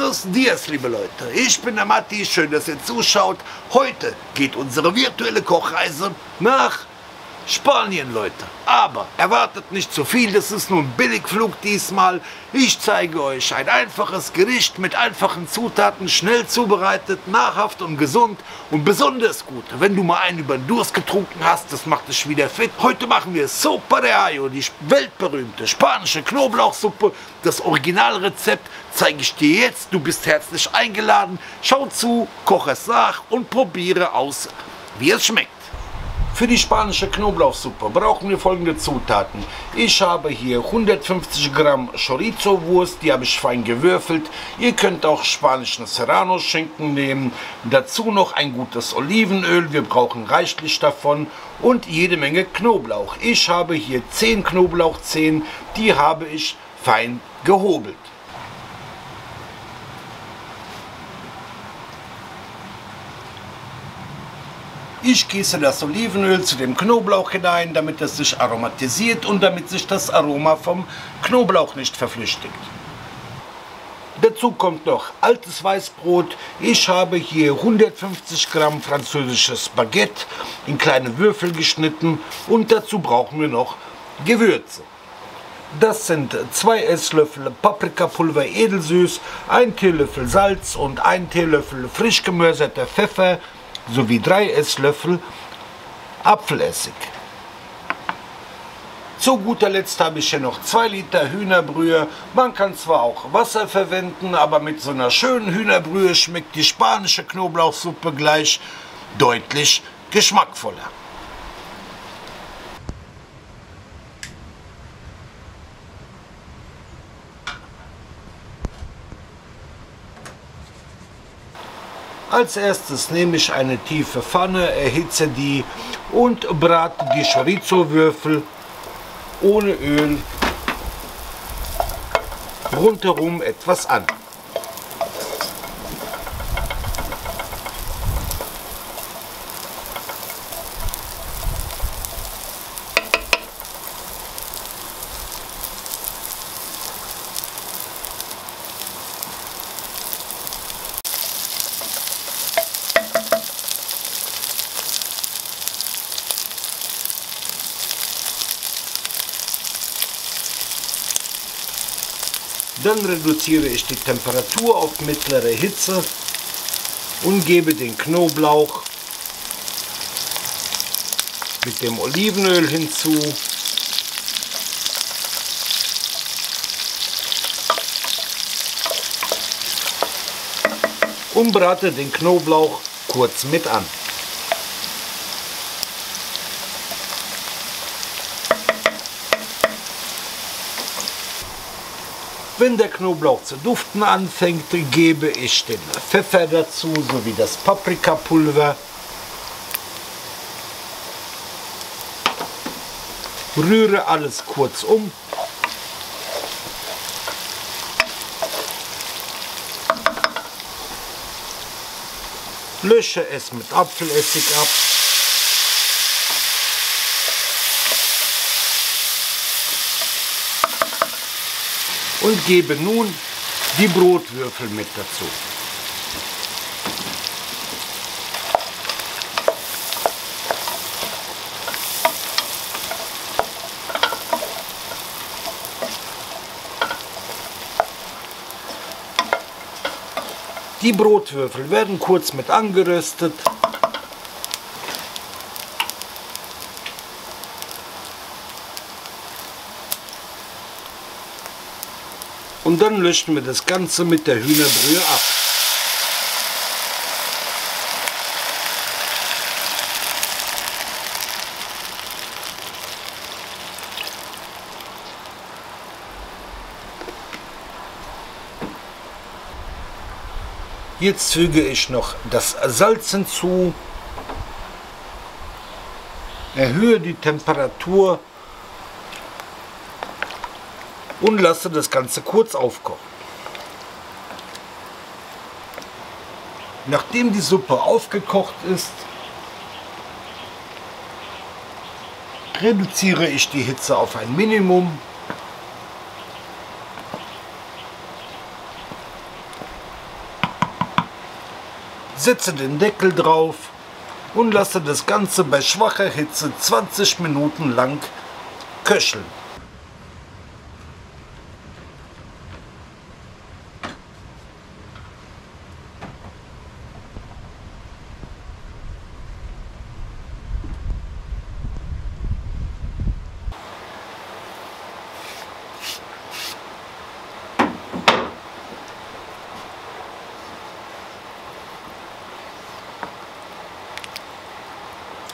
Buenos dias, liebe Leute. Ich bin der Matti, schön, dass ihr zuschaut. Heute geht unsere virtuelle Kochreise nach Spanien, Leute. Aber erwartet nicht zu viel, das ist nur ein Billigflug diesmal. Ich zeige euch ein einfaches Gericht mit einfachen Zutaten, schnell zubereitet, nahrhaft und gesund und besonders gut. Wenn du mal einen über den Durst getrunken hast, das macht dich wieder fit. Heute machen wir Sopa de Ajo, die weltberühmte spanische Knoblauchsuppe. Das Originalrezept zeige ich dir jetzt. Du bist herzlich eingeladen. Schau zu, koche es nach und probiere aus, wie es schmeckt. Für die spanische Knoblauchsuppe brauchen wir folgende Zutaten. Ich habe hier 150 Gramm Chorizo-Wurst, die habe ich fein gewürfelt. Ihr könnt auch spanischen Serrano-Schinken nehmen. Dazu noch ein gutes Olivenöl, wir brauchen reichlich davon. Und jede Menge Knoblauch. Ich habe hier 10 Knoblauchzehen, die habe ich fein gehobelt. Ich gieße das Olivenöl zu dem Knoblauch hinein, damit es sich aromatisiert und damit sich das Aroma vom Knoblauch nicht verflüchtigt. Dazu kommt noch altes Weißbrot. Ich habe hier 150 Gramm französisches Baguette in kleine Würfel geschnitten und dazu brauchen wir noch Gewürze. Das sind 2 Esslöffel Paprikapulver edelsüß, 1 Teelöffel Salz und 1 Teelöffel frisch gemörserter Pfeffer, sowie 3 Esslöffel Apfelessig. Zu guter Letzt habe ich hier noch 2 Liter Hühnerbrühe. Man kann zwar auch Wasser verwenden, aber mit so einer schönen Hühnerbrühe schmeckt die spanische Knoblauchsuppe gleich deutlich geschmackvoller. Als erstes nehme ich eine tiefe Pfanne, erhitze die und brate die Chorizo-Würfel ohne Öl rundherum etwas an. Dann reduziere ich die Temperatur auf mittlere Hitze und gebe den Knoblauch mit dem Olivenöl hinzu. Und brate den Knoblauch kurz mit an. Wenn der Knoblauch zu duften anfängt, gebe ich den Pfeffer dazu sowie das Paprikapulver. Rühre alles kurz um. Lösche es mit Apfelessig ab. Und gebe nun die Brotwürfel mit dazu. Die Brotwürfel werden kurz mit angeröstet. Und dann löschen wir das Ganze mit der Hühnerbrühe ab. Jetzt füge ich noch das Salz hinzu, erhöhe die Temperatur und lasse das Ganze kurz aufkochen. Nachdem die Suppe aufgekocht ist, reduziere ich die Hitze auf ein Minimum Setze den Deckel drauf und lasse das Ganze bei schwacher Hitze 20 Minuten lang köcheln.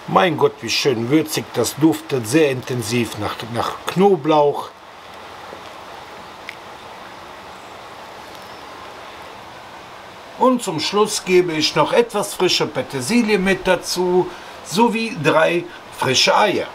Mein Gott, wie schön würzig, das duftet sehr intensiv nach Knoblauch. Und zum Schluss gebe ich noch etwas frische Petersilie mit dazu, sowie 3 frische Eier.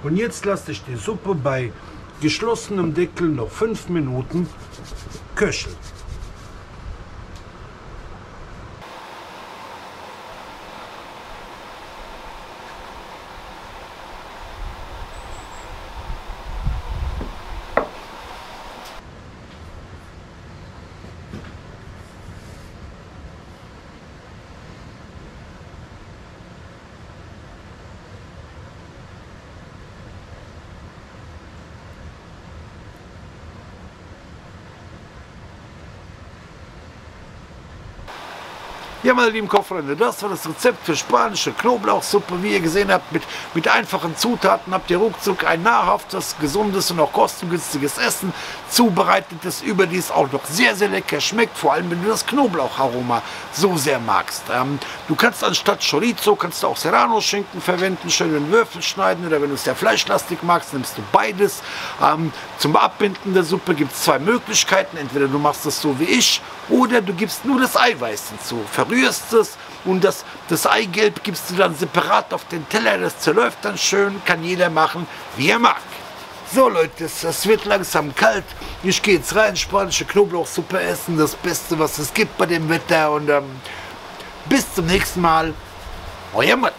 Und jetzt lasse ich die Suppe bei geschlossenem Deckel noch 5 Minuten köcheln. Ja, meine lieben Kochfreunde, das war das Rezept für spanische Knoblauchsuppe. Wie ihr gesehen habt, mit einfachen Zutaten habt ihr ruckzuck ein nahrhaftes, gesundes und auch kostengünstiges Essen zubereitet, das überdies auch noch sehr, sehr lecker schmeckt, vor allem wenn du das Knoblaucharoma so sehr magst. Du kannst anstatt Chorizo, kannst du auch Serrano-Schinken verwenden, schön in Würfel schneiden, oder wenn du es sehr fleischlastig magst, nimmst du beides. Zum Abbinden der Suppe gibt es 2 Möglichkeiten, entweder du machst es so wie ich, oder du gibst nur das Eiweiß hinzu, verrührst es und das Eigelb gibst du dann separat auf den Teller, das zerläuft dann schön, kann jeder machen, wie er mag. So Leute, es wird langsam kalt, ich gehe jetzt rein, spanische Knoblauchsuppe essen, das Beste, was es gibt bei dem Wetter, und bis zum nächsten Mal, euer Matt.